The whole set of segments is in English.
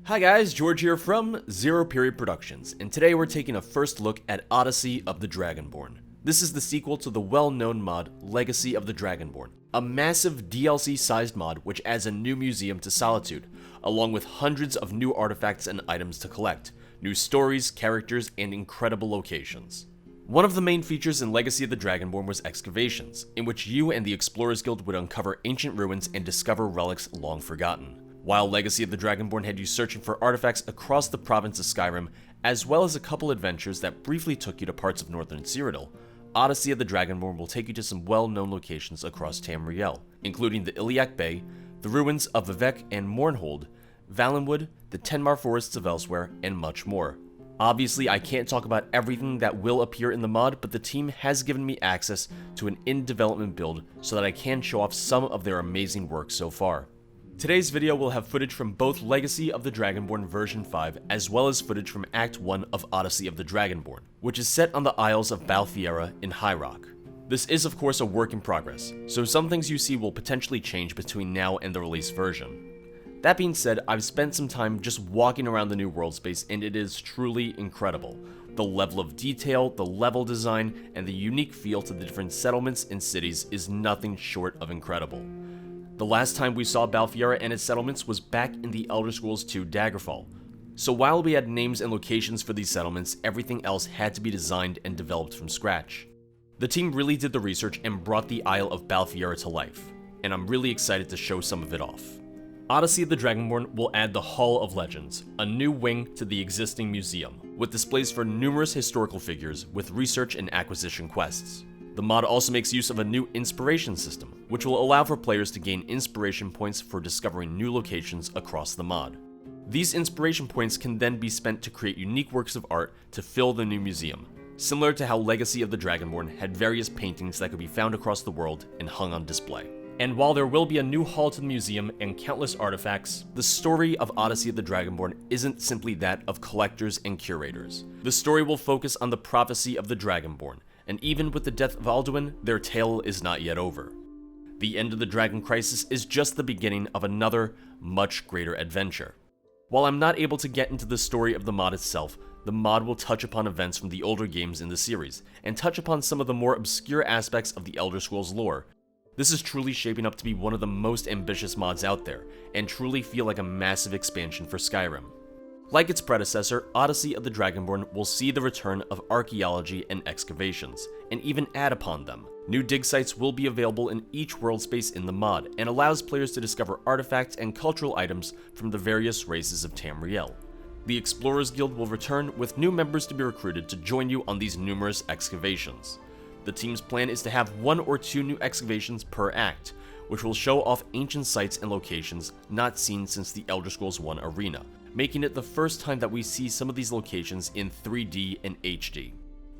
Hi guys, George here from Zero Period Productions, and today we're taking a first look at Odyssey of the Dragonborn. This is the sequel to the well-known mod Legacy of the Dragonborn, a massive DLC-sized mod which adds a new museum to Solitude, along with hundreds of new artifacts and items to collect, new stories, characters, and incredible locations. One of the main features in Legacy of the Dragonborn was excavations, in which you and the Explorers Guild would uncover ancient ruins and discover relics long forgotten. While Legacy of the Dragonborn had you searching for artifacts across the province of Skyrim, as well as a couple adventures that briefly took you to parts of northern Cyrodiil, Odyssey of the Dragonborn will take you to some well-known locations across Tamriel, including the Iliac Bay, the ruins of Vivec and Mournhold, Valenwood, the Tenmar forests of Elsewhere, and much more. Obviously, I can't talk about everything that will appear in the mod, but the team has given me access to an in-development build so that I can show off some of their amazing work so far. Today's video will have footage from both Legacy of the Dragonborn version 5 as well as footage from Act 1 of Odyssey of the Dragonborn, which is set on the Isles of Balthiera in High Rock. This is of course a work in progress, so some things you see will potentially change between now and the release version. That being said, I've spent some time just walking around the new world space and it is truly incredible. The level of detail, the level design, and the unique feel to the different settlements and cities is nothing short of incredible. The last time we saw Balthiera and its settlements was back in the Elder Scrolls II Daggerfall. So while we had names and locations for these settlements, everything else had to be designed and developed from scratch. The team really did the research and brought the Isle of Balthiera to life, and I'm really excited to show some of it off. Odyssey of the Dragonborn will add the Hall of Legends, a new wing to the existing museum, with displays for numerous historical figures with research and acquisition quests. The mod also makes use of a new inspiration system, which will allow for players to gain inspiration points for discovering new locations across the mod. These inspiration points can then be spent to create unique works of art to fill the new museum, similar to how Legacy of the Dragonborn had various paintings that could be found across the world and hung on display. And while there will be a new hall to the museum and countless artifacts, the story of Odyssey of the Dragonborn isn't simply that of collectors and curators. The story will focus on the prophecy of the Dragonborn, and even with the death of Alduin, their tale is not yet over. The end of the Dragon Crisis is just the beginning of another, much greater adventure. While I'm not able to get into the story of the mod itself, the mod will touch upon events from the older games in the series, and touch upon some of the more obscure aspects of the Elder Scrolls lore. This is truly shaping up to be one of the most ambitious mods out there, and truly feel like a massive expansion for Skyrim. Like its predecessor, Odyssey of the Dragonborn will see the return of archaeology and excavations, and even add upon them. New dig sites will be available in each world space in the mod, and allows players to discover artifacts and cultural items from the various races of Tamriel. The Explorers Guild will return with new members to be recruited to join you on these numerous excavations. The team's plan is to have 1 or 2 new excavations per act, which will show off ancient sites and locations not seen since the Elder Scrolls I Arena, making it the first time that we see some of these locations in 3D and HD.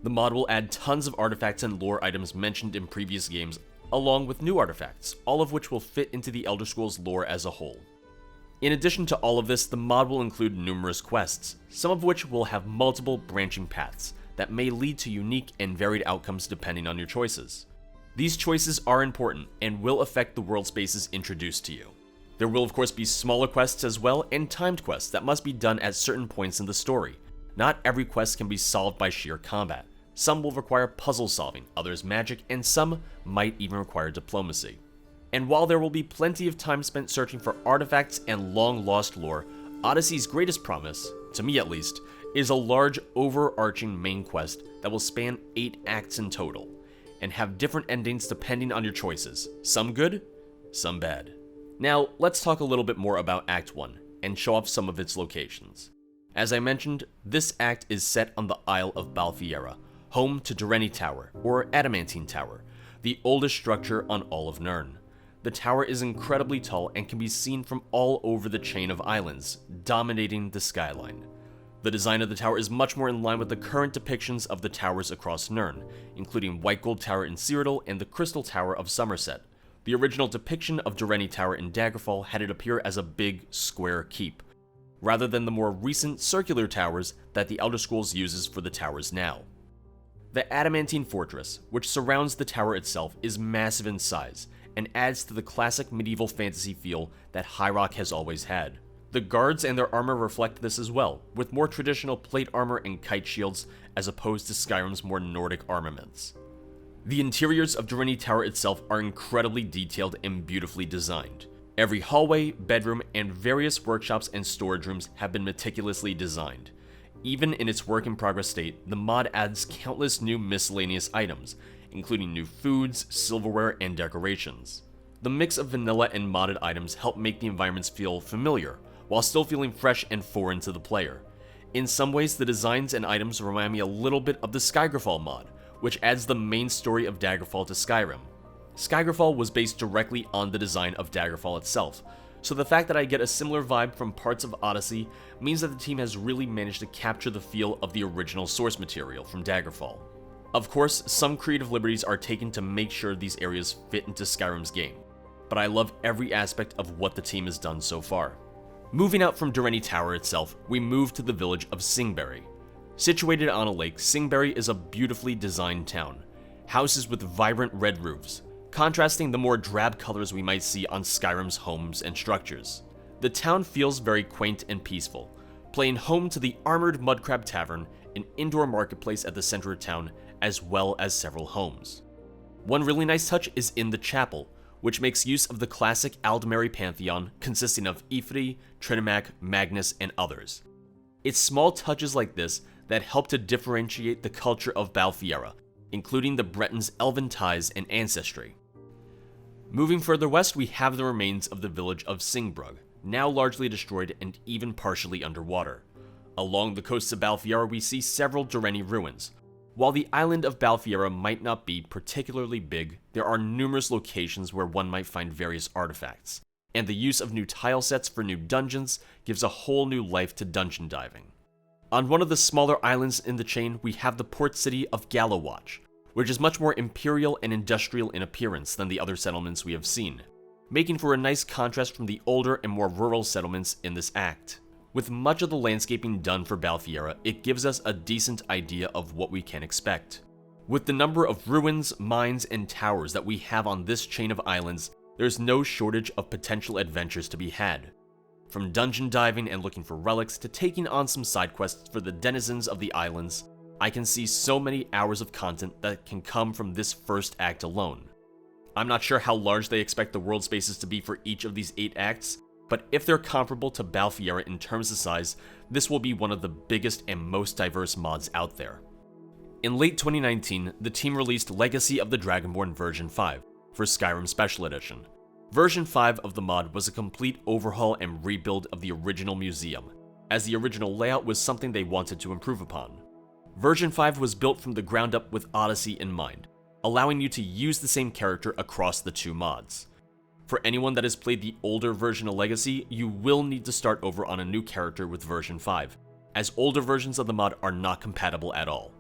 The mod will add tons of artifacts and lore items mentioned in previous games, along with new artifacts, all of which will fit into the Elder Scrolls lore as a whole. In addition to all of this, the mod will include numerous quests, some of which will have multiple branching paths that may lead to unique and varied outcomes depending on your choices. These choices are important and will affect the world spaces introduced to you. There will of course be smaller quests as well, and timed quests that must be done at certain points in the story. Not every quest can be solved by sheer combat. Some will require puzzle solving, others magic, and some might even require diplomacy. And while there will be plenty of time spent searching for artifacts and long-lost lore, Odyssey's greatest promise, to me at least, is a large overarching main quest that will span 8 acts in total, and have different endings depending on your choices, some good, some bad. Now, let's talk a little bit more about Act 1, and show off some of its locations. As I mentioned, this act is set on the Isle of Balthiera, home to Durrani Tower, or Adamantine Tower, the oldest structure on all of Nirn. The tower is incredibly tall and can be seen from all over the chain of islands, dominating the skyline. The design of the tower is much more in line with the current depictions of the towers across Nirn, including White Gold Tower in Cyrodiil and the Crystal Tower of Somerset. The original depiction of Durrani Tower in Daggerfall had it appear as a big, square keep, rather than the more recent circular towers that the Elder Scrolls uses for the towers now. The Adamantine Fortress, which surrounds the tower itself, is massive in size, and adds to the classic medieval fantasy feel that High Rock has always had. The guards and their armor reflect this as well, with more traditional plate armor and kite shields as opposed to Skyrim's more Nordic armaments. The interiors of Dragonborn Tower itself are incredibly detailed and beautifully designed. Every hallway, bedroom, and various workshops and storage rooms have been meticulously designed. Even in its work-in-progress state, the mod adds countless new miscellaneous items, including new foods, silverware, and decorations. The mix of vanilla and modded items help make the environments feel familiar, while still feeling fresh and foreign to the player. In some ways, the designs and items remind me a little bit of the Skygrafall mod, which adds the main story of Daggerfall to Skyrim. Skygrafall was based directly on the design of Daggerfall itself, so the fact that I get a similar vibe from parts of Odyssey means that the team has really managed to capture the feel of the original source material from Daggerfall. Of course, some creative liberties are taken to make sure these areas fit into Skyrim's game, but I love every aspect of what the team has done so far. Moving out from Dragonborn Tower itself, we move to the village of Singbury. Situated on a lake, Singbury is a beautifully designed town, houses with vibrant red roofs, contrasting the more drab colors we might see on Skyrim's homes and structures. The town feels very quaint and peaceful, playing home to the Armored Mudcrab Tavern, an indoor marketplace at the center of town, as well as several homes. One really nice touch is in the chapel, which makes use of the classic Aldmeri pantheon consisting of Ifri, Trinimac, Magnus, and others. It's small touches like this that help to differentiate the culture of Balfiera, including the Bretons' elven ties and ancestry. Moving further west, we have the remains of the village of Singbrug, now largely destroyed and even partially underwater. Along the coasts of Balfiera, we see several Durrani ruins. While the island of Balfiera might not be particularly big, there are numerous locations where one might find various artifacts, and the use of new tile sets for new dungeons gives a whole new life to dungeon diving. On one of the smaller islands in the chain, we have the port city of Gallowatch, which is much more imperial and industrial in appearance than the other settlements we have seen, making for a nice contrast from the older and more rural settlements in this act. With much of the landscaping done for Balfiera, it gives us a decent idea of what we can expect. With the number of ruins, mines, and towers that we have on this chain of islands, there's no shortage of potential adventures to be had. From dungeon diving and looking for relics to taking on some side quests for the denizens of the islands, I can see so many hours of content that can come from this first act alone. I'm not sure how large they expect the world spaces to be for each of these 8 acts, but if they're comparable to Balfiera in terms of size, this will be one of the biggest and most diverse mods out there. In late 2019, the team released Legacy of the Dragonborn version 5 for Skyrim Special Edition. Version 5 of the mod was a complete overhaul and rebuild of the original museum, as the original layout was something they wanted to improve upon. Version 5 was built from the ground up with Odyssey in mind, allowing you to use the same character across the 2 mods. For anyone that has played the older version of Legacy, you will need to start over on a new character with version 5, as older versions of the mod are not compatible at all.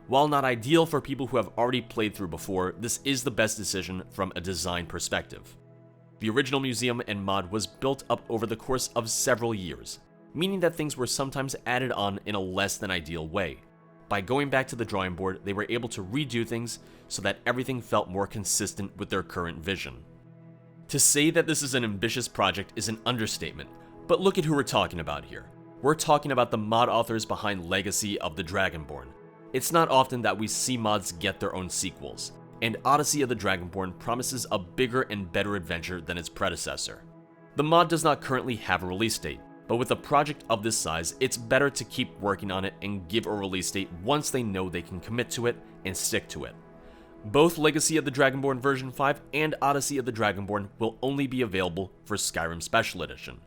While not ideal for people who have already played through before, this is the best decision from a design perspective. The original museum and mod was built up over the course of several years, meaning that things were sometimes added on in a less than ideal way. By going back to the drawing board, they were able to redo things so that everything felt more consistent with their current vision. To say that this is an ambitious project is an understatement, but look at who we're talking about here. We're talking about the mod authors behind Legacy of the Dragonborn. It's not often that we see mods get their own sequels, and Odyssey of the Dragonborn promises a bigger and better adventure than its predecessor. The mod does not currently have a release date, but with a project of this size, it's better to keep working on it and give a release date once they know they can commit to it and stick to it. Both Legacy of the Dragonborn version 5 and Odyssey of the Dragonborn will only be available for Skyrim Special Edition.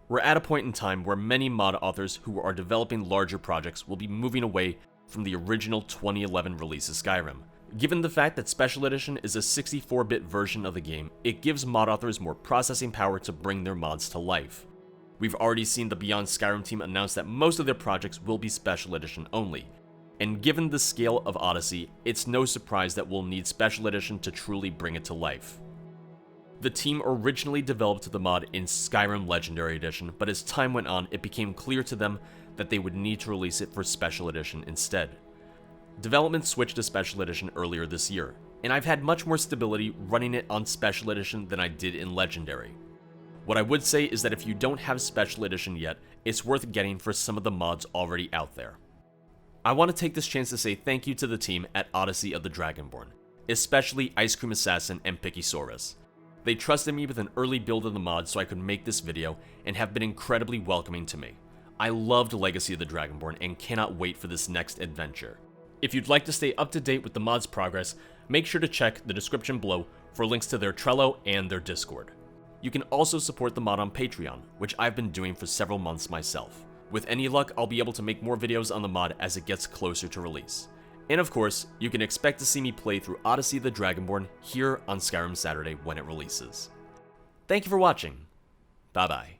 We're at a point in time where many mod authors who are developing larger projects will be moving away from the original 2011 release of Skyrim. Given the fact that Special Edition is a 64-bit version of the game, it gives mod authors more processing power to bring their mods to life. We've already seen the Beyond Skyrim team announce that most of their projects will be Special Edition only. And given the scale of Odyssey, it's no surprise that we'll need Special Edition to truly bring it to life. The team originally developed the mod in Skyrim Legendary Edition, but as time went on, it became clear to them that they would need to release it for Special Edition instead. Development switched to Special Edition earlier this year, and I've had much more stability running it on Special Edition than I did in Legendary. What I would say is that if you don't have Special Edition yet, it's worth getting for some of the mods already out there. I want to take this chance to say thank you to the team at Odyssey of the Dragonborn, especially Ice Cream Assassin and Pickysaurus. They trusted me with an early build of the mod so I could make this video and have been incredibly welcoming to me. I loved Legacy of the Dragonborn and cannot wait for this next adventure. If you'd like to stay up to date with the mod's progress, make sure to check the description below for links to their Trello and their Discord. You can also support the mod on Patreon, which I've been doing for several months myself. With any luck, I'll be able to make more videos on the mod as it gets closer to release. And of course, you can expect to see me play through Odyssey of the Dragonborn here on Skyrim Saturday when it releases. Thank you for watching. Bye bye.